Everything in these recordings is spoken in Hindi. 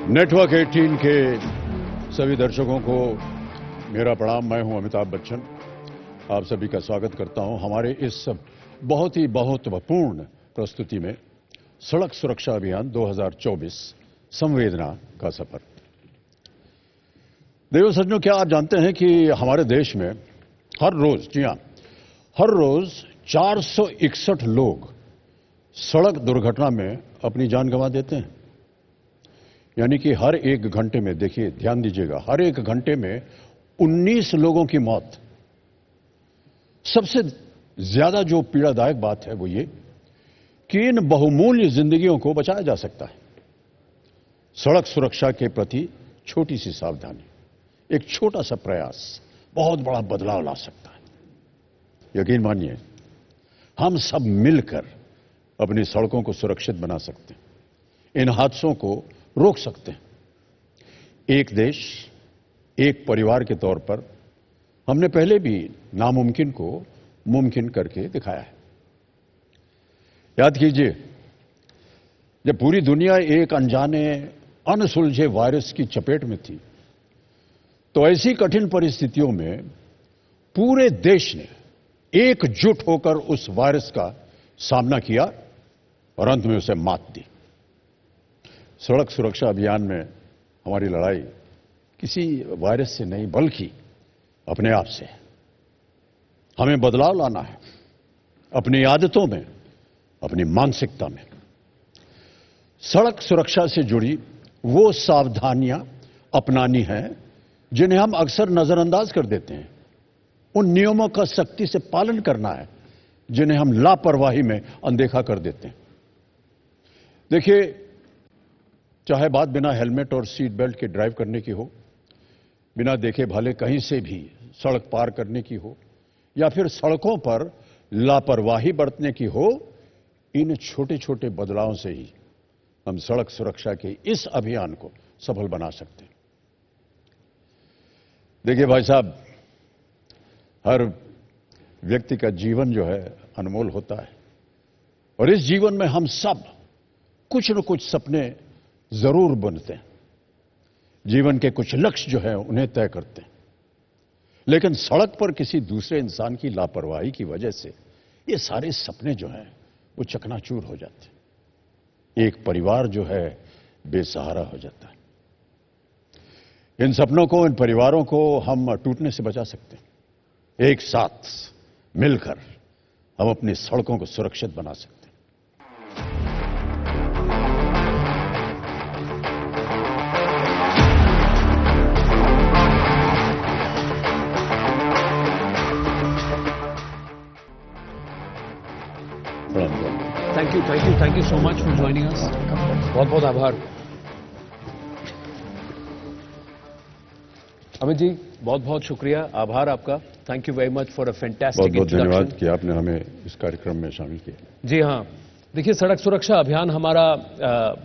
नेटवर्क 18 के सभी दर्शकों को मेरा प्रणाम। मैं हूं अमिताभ बच्चन, आप सभी का स्वागत करता हूं हमारे इस बहुत ही महत्वपूर्ण प्रस्तुति में सड़क सुरक्षा अभियान 2024 संवेदना का सफर। देव सज्जनों, क्या आप जानते हैं कि हमारे देश में हर रोज, जी हां, हर रोज 461 लोग सड़क दुर्घटना में अपनी जान गंवा देते हैं। यानी कि हर एक घंटे में, देखिए ध्यान दीजिएगा, हर एक घंटे में 19 लोगों की मौत। सबसे ज्यादा जो पीड़ादायक बात है वो ये कि इन बहुमूल्य जिंदगियों को बचाया जा सकता है। सड़क सुरक्षा के प्रति छोटी सी सावधानी, एक छोटा सा प्रयास बहुत बड़ा बदलाव ला सकता है। यकीन मानिए, हम सब मिलकर अपनी सड़कों को सुरक्षित बना सकते हैं, इन हादसों को रोक सकते हैं। एक देश, एक परिवार के तौर पर हमने पहले भी नामुमकिन को मुमकिन करके दिखाया है। याद कीजिए, जब पूरी दुनिया एक अनजाने, अनसुलझे वायरस की चपेट में थी, तो ऐसी कठिन परिस्थितियों में पूरे देश ने एकजुट होकर उस वायरस का सामना किया और अंत में उसे मात दी। सड़क सुरक्षा अभियान में हमारी लड़ाई किसी वायरस से नहीं, बल्कि अपने आप से। हमें बदलाव लाना है अपनी आदतों में, अपनी मानसिकता में। सड़क सुरक्षा से जुड़ी वो सावधानियां अपनानी हैं जिन्हें हम अक्सर नजरअंदाज कर देते हैं। उन नियमों का सख्ती से पालन करना है जिन्हें हम लापरवाही में अनदेखा कर देते हैं। देखिए, चाहे बात बिना हेलमेट और सीट बेल्ट के ड्राइव करने की हो, बिना देखे भाले कहीं से भी सड़क पार करने की हो, या फिर सड़कों पर लापरवाही बरतने की हो, इन छोटे छोटे बदलावों से ही हम सड़क सुरक्षा के इस अभियान को सफल बना सकते हैं। देखिए भाई साहब, हर व्यक्ति का जीवन जो है अनमोल होता है, और इस जीवन में हम सब कुछ न कुछ सपने जरूर बुनते हैं। जीवन के कुछ लक्ष्य जो है उन्हें तय करते हैं, लेकिन सड़क पर किसी दूसरे इंसान की लापरवाही की वजह से ये सारे सपने जो हैं वो चकनाचूर हो जाते हैं। एक परिवार जो है बेसहारा हो जाता है। इन सपनों को, इन परिवारों को हम टूटने से बचा सकते हैं। एक साथ मिलकर हम अपनी सड़कों को सुरक्षित बना सकते हैं। Thank you so much for joining us. बहुत बहुत आभार अमित जी, बहुत बहुत शुक्रिया, आभार आपका। Thank you very much for a fantastic introduction. बहुत धन्यवाद कि आपने हमें इस कार्यक्रम में शामिल किया। जी हाँ, देखिए, सड़क सुरक्षा अभियान हमारा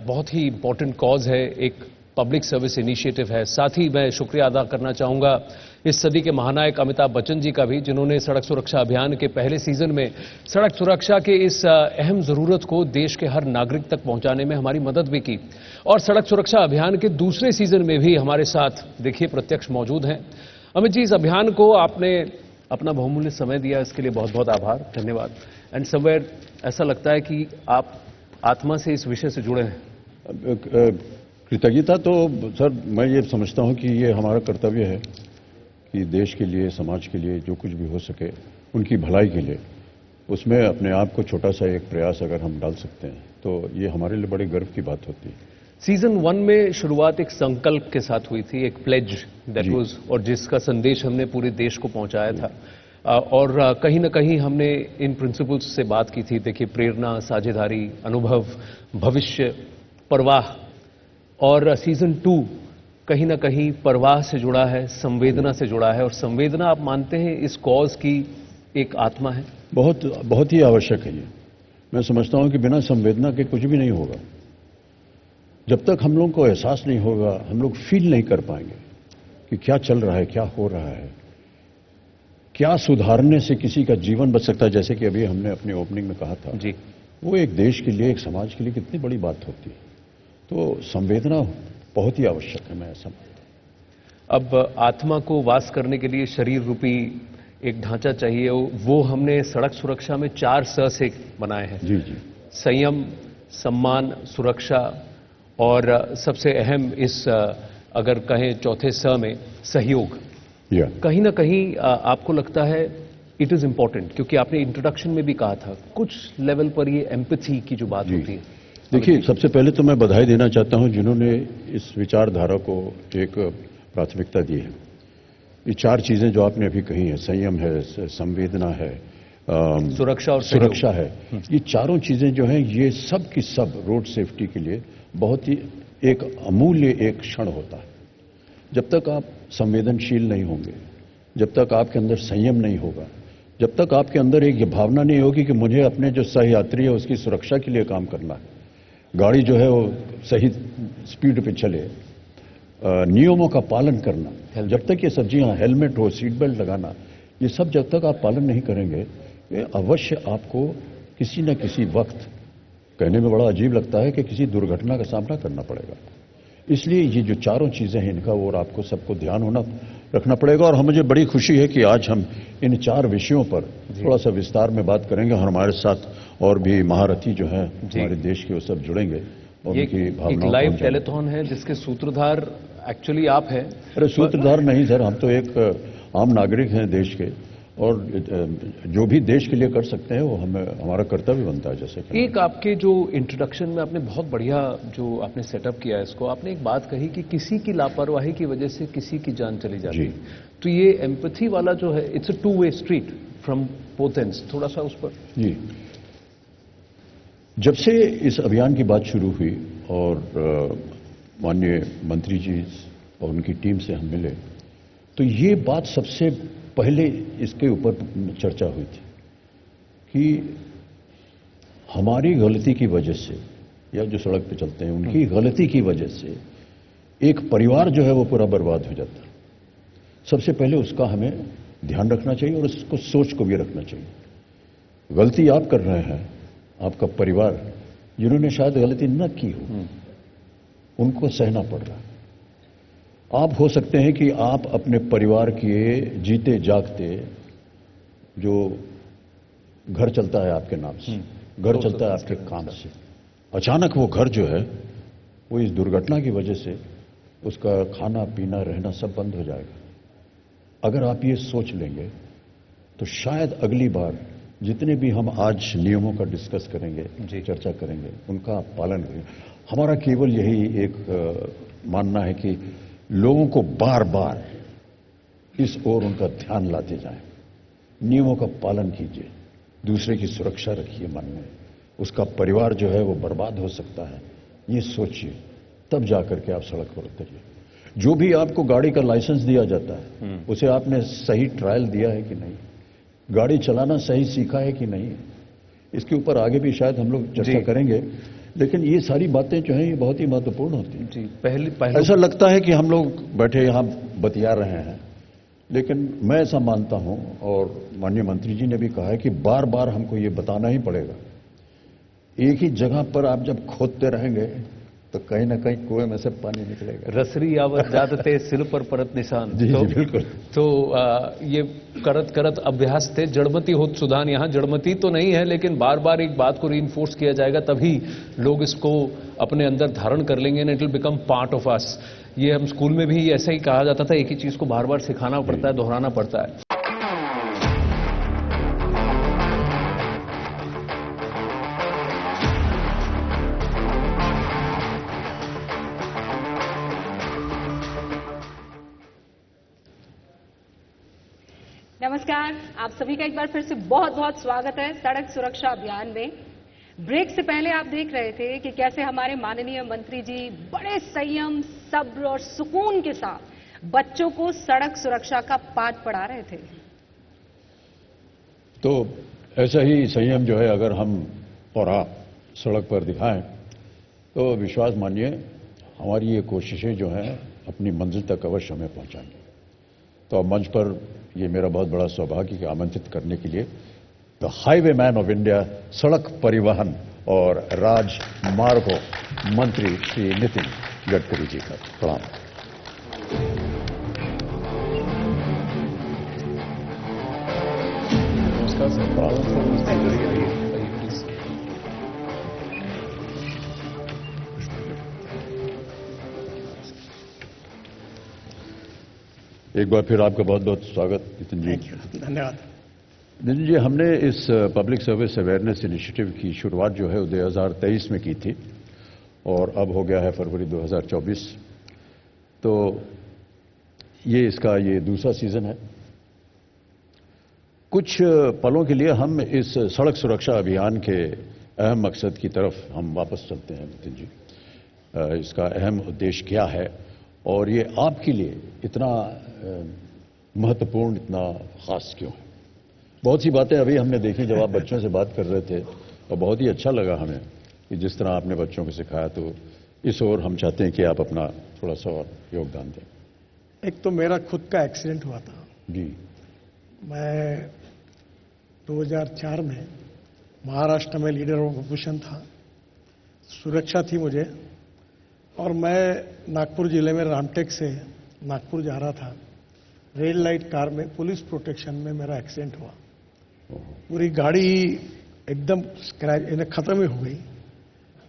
बहुत ही इंपॉर्टेंट कॉज है, एक पब्लिक सर्विस इनिशिएटिव है। साथ ही मैं शुक्रिया अदा करना चाहूंगा इस सदी के महानायक अमिताभ बच्चन जी का भी, जिन्होंने सड़क सुरक्षा अभियान के पहले सीजन में सड़क सुरक्षा के इस अहम जरूरत को देश के हर नागरिक तक पहुंचाने में हमारी मदद भी की। और सड़क सुरक्षा अभियान के दूसरे सीजन में भी हमारे साथ देखिए प्रत्यक्ष मौजूद हैं। अमित जी, इस अभियान को आपने अपना बहुमूल्य समय दिया, इसके लिए बहुत बहुत आभार, धन्यवाद। एंड समवेयर ऐसा लगता है कि आप आत्मा से इस विषय से जुड़े हैं। कृतज्ञता तो सर, मैं ये समझता हूं कि ये हमारा कर्तव्य है कि देश के लिए, समाज के लिए जो कुछ भी हो सके, उनकी भलाई के लिए, उसमें अपने आप को छोटा सा एक प्रयास अगर हम डाल सकते हैं तो ये हमारे लिए बड़े गर्व की बात होती है। सीजन 1 में शुरुआत एक संकल्प के साथ हुई थी, एक प्लेज दैट वाज, और जिसका संदेश हमने पूरे देश को पहुंचाया था। और कहीं ना कहीं हमने इन प्रिंसिपल्स से बात की थी। देखिए, प्रेरणा, साझेदारी, अनुभव, भविष्य, परवाह। और सीजन 2 कहीं ना कहीं परवाह से जुड़ा है, संवेदना से जुड़ा है। और संवेदना, आप मानते हैं, इस कॉज की एक आत्मा है? बहुत बहुत ही आवश्यक है ये। मैं समझता हूं कि बिना संवेदना के कुछ भी नहीं होगा। जब तक हम लोगों को एहसास नहीं होगा, हम लोग फील नहीं कर पाएंगे कि क्या चल रहा है, क्या हो रहा है, क्या सुधारने से किसी का जीवन बच सकता है। जैसे कि अभी हमने अपनी ओपनिंग में कहा था जी, वो एक देश के लिए, एक समाज के लिए कितनी बड़ी बात होती है। तो संवेदना बहुत ही आवश्यक है, मैं ऐसा मानता हूं। अब आत्मा को वास करने के लिए शरीर रूपी एक ढांचा चाहिए, वो हमने सड़क सुरक्षा में 4 स से बनाए हैं। जी जी। संयम, सम्मान, सुरक्षा और सबसे अहम इस अगर कहें चौथे स में सहयोग। या कहीं ना कहीं आपको लगता है इट इज इंपॉर्टेंट, क्योंकि आपने इंट्रोडक्शन में भी कहा था कुछ लेवल पर ये एम्पैथी की जो बात जी। होती है। देखिए, सबसे पहले तो मैं बधाई देना चाहता हूं जिन्होंने इस विचारधारा को एक प्राथमिकता दी है। ये 4 चीजें जो आपने अभी कही हैं, संयम है, संवेदना है, सुरक्षा और सहयोग। सुरक्षा है, ये चारों चीजें जो हैं ये सब की सब रोड सेफ्टी के लिए बहुत ही एक अमूल्य एक क्षण होता है। जब तक आप संवेदनशील नहीं होंगे, जब तक आपके अंदर संयम नहीं होगा, जब तक आपके अंदर एक ये भावना नहीं होगी कि मुझे अपने जो सहयात्री है उसकी सुरक्षा के लिए काम करना है, गाड़ी जो है वो सही स्पीड पे चले, नियमों का पालन करना, जब तक ये सब चीजें, हेलमेट हो, सीट बेल्ट लगाना, ये सब जब तक आप पालन नहीं करेंगे, ये अवश्य आपको किसी न किसी वक्त, कहने में बड़ा अजीब लगता है कि किसी दुर्घटना का सामना करना पड़ेगा। इसलिए ये जो चारों चीजें हैं इनका और आपको सबको ध्यान होना रखना पड़ेगा। और मुझे बड़ी खुशी है कि आज हम इन 4 विषयों पर थोड़ा सा विस्तार में बात करेंगे और हमारे साथ और भी महारथी जो हैं हमारे देश के वो सब जुड़ेंगे और उनकी भावनाओं एक लाइव टेलीथॉन है जिसके सूत्रधार एक्चुअली आप हैं। अरे सूत्रधार नहीं सर, हम तो एक आम नागरिक हैं देश के, और जो भी देश के लिए कर सकते हैं वो हमें, हमारा कर्तव्य बनता है। जैसे कि एक आपके जो इंट्रोडक्शन में आपने बहुत बढ़िया जो आपने सेटअप किया है इसको, आपने एक बात कही कि किसी की लापरवाही की वजह से किसी की जान चली जाती है। तो ये एम्पैथी वाला जो है, it's a two way street from both ends. थोड़ा सा उस पर। जी, जब से इस अभियान की बात शुरू हुई और माननीय मंत्री जी और उनकी टीम से हम मिले, तो ये बात सबसे पहले इसके ऊपर चर्चा हुई थी कि हमारी गलती की वजह से, या जो सड़क पे चलते हैं उनकी गलती की वजह से एक परिवार जो है वो पूरा बर्बाद हो जाता है। सबसे पहले उसका हमें ध्यान रखना चाहिए और उसको सोच को भी रखना चाहिए। गलती आप कर रहे हैं, आपका परिवार जिन्होंने शायद गलती न की हो उनको सहना पड़ रहा है। आप हो सकते हैं कि आप अपने परिवार के जीते जागते, जो घर चलता है आपके नाम से, घर चलता है आपके काम से, अचानक वो घर जो है वो इस दुर्घटना की वजह से उसका खाना पीना रहना सब बंद हो जाएगा। अगर आप ये सोच लेंगे तो शायद अगली बार जितने भी हम आज नियमों का डिस्कस करेंगे, चर्चा करेंगे, उनका आप पालन करेंगे। हमारा केवल यही एक मानना है कि लोगों को बार बार इस ओर उनका ध्यान लाते जाएं, नियमों का पालन कीजिए, दूसरे की सुरक्षा रखिए मन में, उसका परिवार जो है वो बर्बाद हो सकता है, ये सोचिए, तब जाकर के आप सड़क पर उतरिए। जो भी आपको गाड़ी का लाइसेंस दिया जाता है उसे आपने सही ट्रायल दिया है कि नहीं, गाड़ी चलाना सही सीखा है कि नहीं, इसके ऊपर आगे भी शायद हम लोग चर्चा करेंगे। लेकिन ये सारी बातें जो हैं ये बहुत ही महत्वपूर्ण होती हैं। जी, पहले ऐसा लगता है कि हम लोग बैठे यहाँ बतिया रहे हैं, लेकिन मैं ऐसा मानता हूं और माननीय मंत्री जी ने भी कहा है कि बार बार हमको ये बताना ही पड़ेगा। एक ही जगह पर आप जब खोदते रहेंगे तो कहीं ना कहीं कुएं में से पानी निकलेगा। रसरी आवत जादते सिल पर परत निशान। जी, जी बिल्कुल। तो ये करत करत अभ्यास थे, जड़मती होत सुधान। यहाँ जड़मती तो नहीं है, लेकिन बार बार एक बात को रीइंफोर्स किया जाएगा, तभी लोग इसको अपने अंदर धारण कर लेंगे and it will become part of us. ये हम स्कूल में भी ऐसा ही कहा जाता था, एक ही चीज को बार बार सिखाना पड़ता है, दोहराना पड़ता है। नमस्कार, आप सभी का एक बार फिर से बहुत बहुत स्वागत है सड़क सुरक्षा अभियान में। ब्रेक से पहले आप देख रहे थे कि कैसे हमारे माननीय मंत्री जी बड़े संयम, सब्र और सुकून के साथ बच्चों को सड़क सुरक्षा का पाठ पढ़ा रहे थे। तो ऐसा ही संयम जो है अगर हम और आप सड़क पर दिखाएं तो विश्वास मानिए हमारी ये कोशिशें जो हैं अपनी मंजिल तक अवश्य हमें पहुंचाएंगे। तो अब मंच पर ये मेरा बहुत बड़ा सौभाग्य कि आमंत्रित करने के लिए the highway man of India, सड़क परिवहन और राजमार्गों मंत्री श्री नितिन गडकरी जी का। प्रणाम। नमस्कार सर। प्रणाम। प्लीज। एक बार फिर आपका बहुत बहुत स्वागत नितिन जी। धन्यवाद। नितिन जी, हमने इस पब्लिक सर्विस अवेयरनेस इनिशिएटिव की शुरुआत जो है 2023 में की थी और अब हो गया है फरवरी 2024। तो ये दूसरा सीजन है। कुछ पलों के लिए हम इस सड़क सुरक्षा अभियान के अहम मकसद की तरफ हम वापस चलते हैं। नितिन जी, इसका अहम उद्देश्य क्या है और ये आपके लिए इतना महत्वपूर्ण, इतना खास क्यों है? बहुत सी बातें अभी हमने देखी जब आप बच्चों से बात कर रहे थे और बहुत ही अच्छा लगा हमें कि जिस तरह आपने बच्चों को सिखाया। तो इस ओर हम चाहते हैं कि आप अपना थोड़ा सा और योगदान दें। एक तो मेरा खुद का एक्सीडेंट हुआ था जी। मैं 2004 में महाराष्ट्र में लीडर ऑफ ऑपोजिशन था। सुरक्षा थी मुझे और मैं नागपुर जिले में रामटेक से नागपुर जा रहा था। रेड लाइट कार में पुलिस प्रोटेक्शन में मेरा एक्सीडेंट हुआ। पूरी गाड़ी एकदम स्क्रैच खत्म ही हो गई,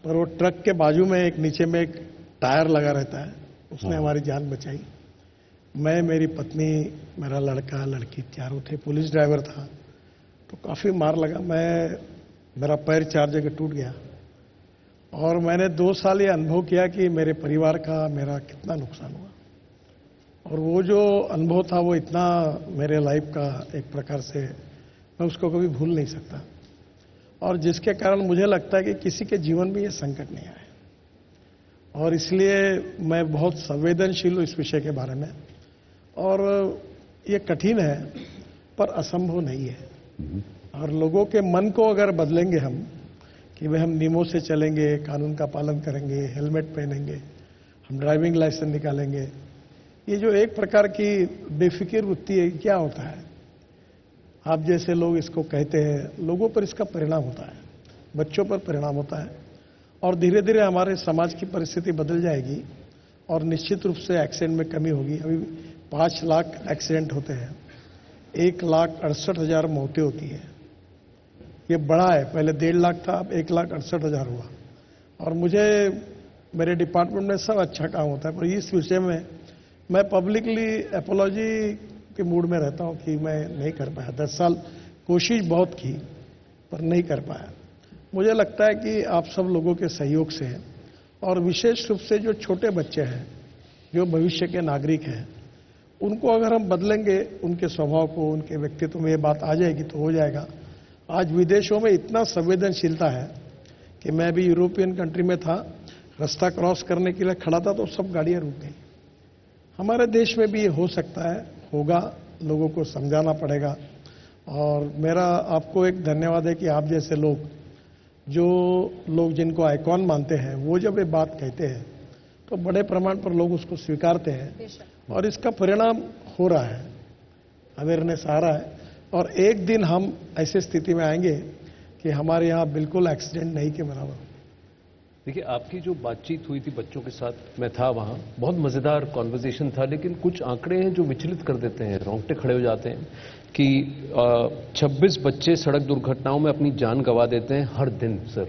पर वो ट्रक के बाजू में एक नीचे में एक टायर लगा रहता है, उसने हमारी जान बचाई। मैं, मेरी पत्नी, मेरा लड़का लड़की चारों थे। पुलिस ड्राइवर था तो काफ़ी मार लगा। मेरा पैर 4 जगह टूट गया और मैंने 2 साल ये अनुभव किया कि मेरे परिवार का, मेरा कितना नुकसान हुआ। और वो जो अनुभव था वो इतना मेरे लाइफ का एक प्रकार से मैं उसको कभी भूल नहीं सकता, और जिसके कारण मुझे लगता है कि किसी के जीवन में ये संकट नहीं आए। और इसलिए मैं बहुत संवेदनशील हूँ इस विषय के बारे में। और ये कठिन है पर असंभव नहीं है। और लोगों के मन को अगर बदलेंगे हम कि वे हम नियमों से चलेंगे, कानून का पालन करेंगे, हेलमेट पहनेंगे, हम ड्राइविंग लाइसेंस निकालेंगे, ये जो एक प्रकार की बेफिक्र वृत्ति है, क्या होता है? आप जैसे लोग इसको कहते हैं, लोगों पर इसका परिणाम होता है, बच्चों पर परिणाम होता है और धीरे धीरे हमारे समाज की परिस्थिति बदल जाएगी और निश्चित रूप से एक्सीडेंट में कमी होगी। अभी 5 लाख एक्सीडेंट होते हैं, 1,68,000 मौतें होती है। ये बड़ा है, पहले 1.5 लाख था, अब 1,68,000 हुआ। और मुझे मेरे डिपार्टमेंट में सब अच्छा काम होता है, पर इस विषय में मैं पब्लिकली एपोलॉजी के मूड में रहता हूं कि मैं नहीं कर पाया। 10 साल कोशिश बहुत की पर नहीं कर पाया। मुझे लगता है कि आप सब लोगों के सहयोग से और विशेष रूप से जो छोटे बच्चे हैं, जो भविष्य के नागरिक हैं, उनको अगर हम बदलेंगे, उनके स्वभाव को, उनके व्यक्तित्व में ये बात आ जाएगी तो हो जाएगा। आज विदेशों में इतना संवेदनशीलता है कि मैं भी यूरोपियन कंट्री में था, रास्ता क्रॉस करने के लिए खड़ा था तो सब गाड़ियां रुक गई। हमारे देश में भी ये हो सकता है, होगा, लोगों को समझाना पड़ेगा। और मेरा आपको एक धन्यवाद है कि आप जैसे लोग, जो लोग जिनको आइकॉन मानते हैं, वो जब ये बात कहते हैं तो बड़े प्रमाण पर लोग उसको स्वीकारते हैं और इसका परिणाम हो रहा है, अवेयरनेस आ रहा है। और एक दिन हम ऐसी स्थिति में आएंगे कि हमारे यहाँ बिल्कुल एक्सीडेंट नहीं के बराबर हो। देखिए, आपकी जो बातचीत हुई थी बच्चों के साथ, मैं था वहां, बहुत मजेदार कॉन्वर्सेशन था, लेकिन कुछ आंकड़े हैं जो विचलित कर देते हैं, रोंगटे खड़े हो जाते हैं कि 26 बच्चे सड़क दुर्घटनाओं में अपनी जान गंवा देते हैं हर दिन सर।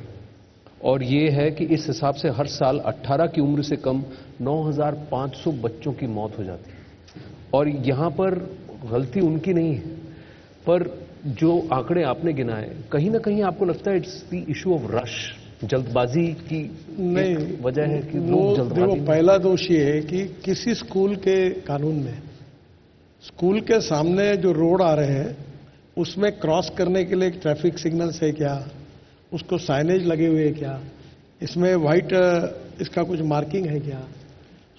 और ये है कि इस हिसाब से हर साल 18 की उम्र से कम 9,500 बच्चों की मौत हो जाती है। और यहां पर गलती उनकी नहीं है, पर जो आंकड़े आपने गिनाए, कहीं ना कहीं आपको लगता है it's the issue of rush, जल्दबाजी की नहीं वजह है कि वो लोग जल्दबाजी देखो, पहला दोष ये है कि किसी स्कूल के कानून में, स्कूल के सामने जो रोड आ रहे हैं उसमें क्रॉस करने के लिए ट्रैफिक सिग्नल्स है क्या, उसको साइनेज लगे हुए है क्या, इसमें व्हाइट इसका कुछ मार्किंग है क्या?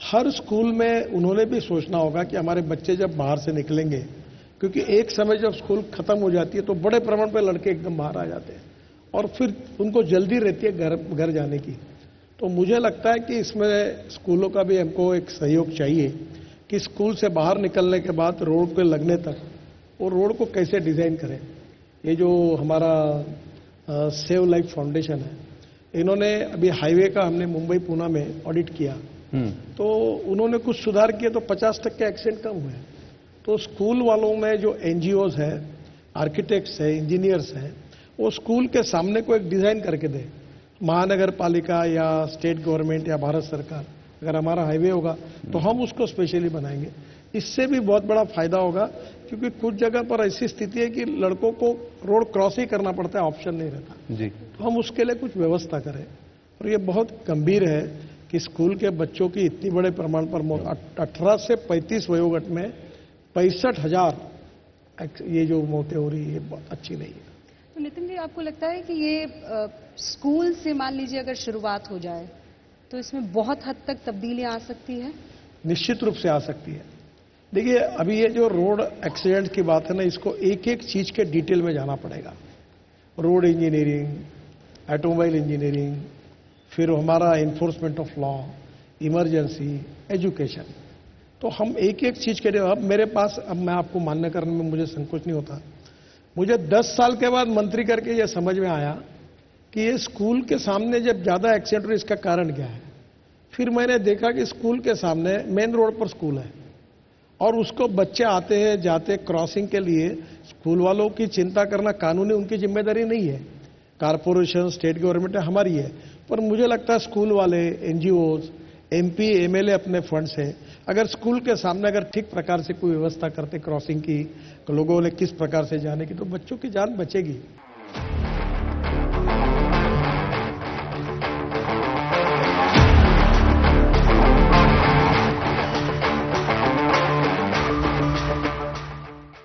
हर स्कूल में उन्होंने भी सोचना होगा कि हमारे बच्चे जब बाहर से निकलेंगे, क्योंकि एक समय जब स्कूल खत्म हो जाती है तो बड़े प्रमाण पर लड़के एकदम बाहर आ जाते हैं और फिर उनको जल्दी रहती है घर जाने की। तो मुझे लगता है कि इसमें स्कूलों का भी हमको एक सहयोग चाहिए कि स्कूल से बाहर निकलने के बाद रोड पे लगने तक वो रोड को कैसे डिजाइन करें। ये जो हमारा सेव लाइफ फाउंडेशन है, इन्होंने अभी हाईवे का हमने मुंबई पूना में ऑडिट किया तो उन्होंने कुछ सुधार किए तो 50% एक्सीडेंट कम हुए। तो स्कूल वालों में जो एनजीओज है, आर्किटेक्ट्स है, इंजीनियर्स हैं, वो स्कूल के सामने को एक डिजाइन करके दे। महानगर पालिका या स्टेट गवर्नमेंट या भारत सरकार, अगर हमारा हाईवे होगा तो हम उसको स्पेशली बनाएंगे। इससे भी बहुत बड़ा फायदा होगा, क्योंकि कुछ जगह पर ऐसी स्थिति है कि लड़कों को रोड क्रॉस ही करना पड़ता है, ऑप्शन नहीं रहता जी। तो हम उसके लिए कुछ व्यवस्था करें। और ये बहुत गंभीर है कि स्कूल के बच्चों की इतनी बड़े प्रमाण पर मौत, 18 से 35 वयोगट में 65,000 ये जो मौतें हो रही है, ये बहुत अच्छी नहीं है। तो नितिन जी, आपको लगता है कि ये स्कूल से मान लीजिए अगर शुरुआत हो जाए तो इसमें बहुत हद तक तब्दीली आ सकती है? निश्चित रूप से आ सकती है। देखिए, अभी ये जो रोड एक्सीडेंट की बात है ना, इसको एक एक चीज के डिटेल में जाना पड़ेगा। रोड इंजीनियरिंग, ऑटोमोबाइल इंजीनियरिंग, फिर हमारा enforcement of law, emergency, education. तो हम एक एक चीज के, अब मेरे पास, अब मैं आपको मान्य करने में मुझे संकोच नहीं होता, मुझे 10 साल के बाद मंत्री करके ये समझ में आया कि ये स्कूल के सामने जब ज्यादा एक्सीडेंट हुए, इसका कारण क्या है। फिर मैंने देखा कि स्कूल के सामने मेन रोड पर स्कूल है और उसको बच्चे आते हैं जाते क्रॉसिंग के लिए, स्कूल वालों की चिंता करना कानूनी उनकी जिम्मेदारी नहीं है, कारपोरेशन, स्टेट गवर्नमेंट हमारी है। पर मुझे लगता है स्कूल वाले, एनजीओज, एमपी, एमएलए अपने फंड से अगर स्कूल के सामने अगर ठीक प्रकार से कोई व्यवस्था करते क्रॉसिंग की, लोगों ने किस प्रकार से जाने की, तो बच्चों की जान बचेगी।